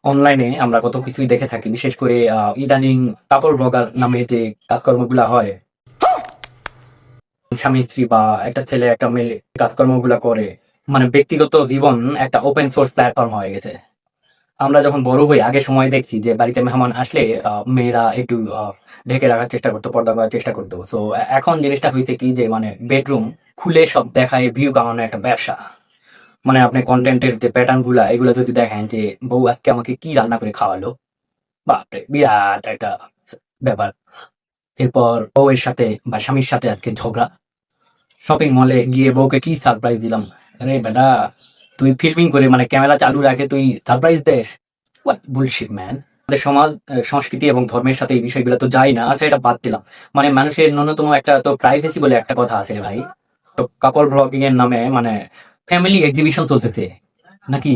অনলাইনে আমরা কত কিছুই দেখে থাকি, বিশেষ করে ইদানিং কাপড় ব্লগার নামে যে কাজকর্মগুলা হয়, স্বামী স্ত্রী বা একটা ছেলে একটা মেয়ে কাজকর্মগুলা করে, মানে ব্যক্তিগত জীবন একটা ওপেন সোর্স প্ল্যাটফর্ম হয়ে গেছে। আমরা যখন বড় হই আগে সময় দেখছি যে বাড়িতে মেহমান আসলে মেয়েরা একটু ঢেকে রাখার চেষ্টা করতো, পর্দা করার চেষ্টা করতো। তো এখন জিনিসটা হইতে কি যে মানে বেডরুম খুলে সব দেখায়, ভিউ কামানো একটা ব্যবসা। মানে আপনি কন্টেন্টের যে প্যাটার্ন গুলা এগুলো যদি দেখেন যে বউ আজকে আমাকে কি রান্না করে খাওয়ালো, বাপরে বিরাট একটা ব্যাপার। এরপর বউয়ের সাথে বা স্বামীর সাথে আজকে ঝগড়া, শপিং মলে গিয়ে বউকে কি সারপ্রাইজ দিলাম। আরে বেটা, তুই ফিল্মিং করে মানে ক্যামেরা চালু রাখে তুই সারপ্রাইজ দেস? What bullshit man. আমাদের সমাজ, সংস্কৃতি এবং ধর্মের সাথে এই বিষয়গুলো তো যায় না। আচ্ছা, এটা বাদ দিলাম। মানে মানুষের ন্যূনতম একটা তো প্রাইভেসি বলে একটা কথা আছে রে ভাই। তো কাপল ব্লগিং এর নামে মানে ফ্যামিলি এক্সিবিশন চলতেছে নাকি?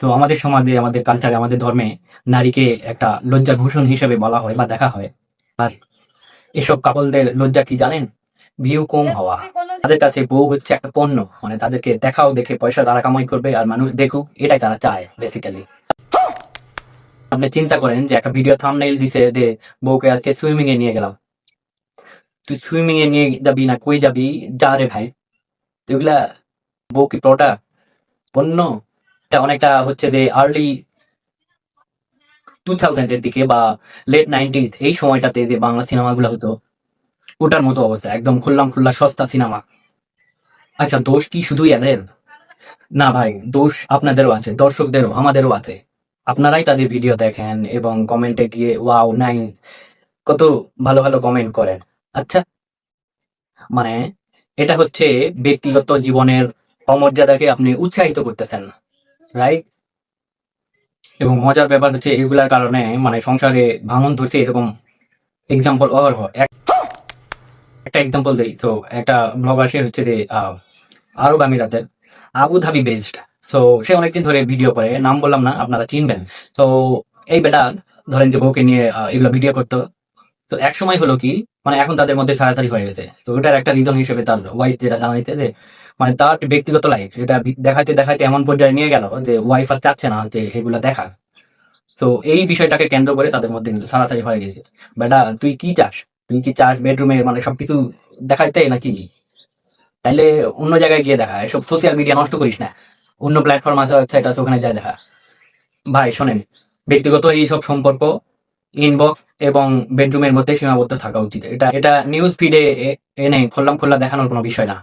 তো আমাদের সমাজে, আমাদের কালচারে, আমাদের ধর্মে নারীকে একটা লজ্জা ভূষণ হিসেবে বলা হয় বা দেখা হয়। আর এসব কাপলদের লজ্জা কি জানেন? ভিউ কম হওয়া। তাদের কাছে বউ হচ্ছে একটা পণ্য, মানে তাদেরকে দেখাও, দেখে পয়সা তারা কামাই করবে আর মানুষ দেখুক, এটাই তারা চায় বেসিক্যালি। আপনি চিন্তা করেন যে একটা ভিডিও থাম্বনেইল দিছে যে বউকে আজকে সুইমিং এ নিয়ে গেলাম। তুই সুইমিং এ নিয়ে যাবি না কই যাবি, যা রে ভাই। তো এগুলা বউ কি প্রোডাক্ট, পণ্য? এটা অনেকটা হচ্ছে যে আর্লি 2000 এর দিকে বা লেট 90s, এই সময়টাতে যে বাংলা সিনেমাগুলো হতো ওটার মতো অবস্থা, একদম খুল্লাম খুল্লা সস্তা সিনেমা। আচ্ছা, দোষ কি শুধু এদের? না ভাই, দোষ আপনাদেরও আছে, দর্শকদেরও, আমাদেরও আছে। আপনারাই তাদের ভিডিও দেখেন এবং কমেন্টে গিয়ে ওয়াও নাইস, কত ভালো ভালো কমেন্ট করেন। আচ্ছা, মানে এটা হচ্ছে ব্যক্তিগত জীবনের অমর্যাদাকে আপনি উৎসাহিত করতেছেন, রাইট? এবং মজার ব্যাপার হচ্ছে এগুলার কারণে মানে সংসারে ভাঙন ধরছে এরকম এক্সাম্পল অহরহ। একটা এক্সাম্পল দেই তো, একটা ব্লগার, সে হচ্ছে যে আরব আমিরাতের আবুধাবি বেসড। সো সে অনেকদিন ধরে ভিডিও করে, নাম বললাম না, আপনারা চিনবেন। তো এই বেটা ধরেন যে বউকে নিয়ে এগুলো ভিডিও করতো। তো এক সময় হলো কি, মানে এখন তাদের মধ্যে ছাড়াছাড়ি হয়ে গেছে। তো ওটার একটা রিজন হিসেবে তার ওয়াইফ যেটা জানাইতে যে মানে তার ব্যক্তিগত লাইফ এটা দেখাইতে দেখাইতে এমন পর্যায়ে নিয়ে গেল যে ওয়াইফ আর চাচ্ছে না যে এগুলা দেখা। তো এই বিষয়টাকে কেন্দ্র করে তাদের মধ্যে কিন্তু ছাড়াছাড়ি হয়ে গেছে। বেটা, তুই কি চাস? তুই কি চাস বেডরুমে মানে সবকিছু দেখাইতে নাকি? তাইলে অন্য জায়গায় গিয়ে দেখা, এসব সোশ্যাল মিডিয়া নষ্ট করিস না। অন্য প্ল্যাটফর্ম আছে, ওয়েবসাইট আছে, ওখানে যায় দেখা। ভাই শোনেন, ব্যক্তিগত এইসব সম্পর্ক ইনবক্স এবং বেডরুমের মধ্যে সীমাবদ্ধ থাকা উচিত। এটা এটা নিউজ ফিডে এনে খোল্লাম খোল্লা দেখানোর কোনো বিষয় না।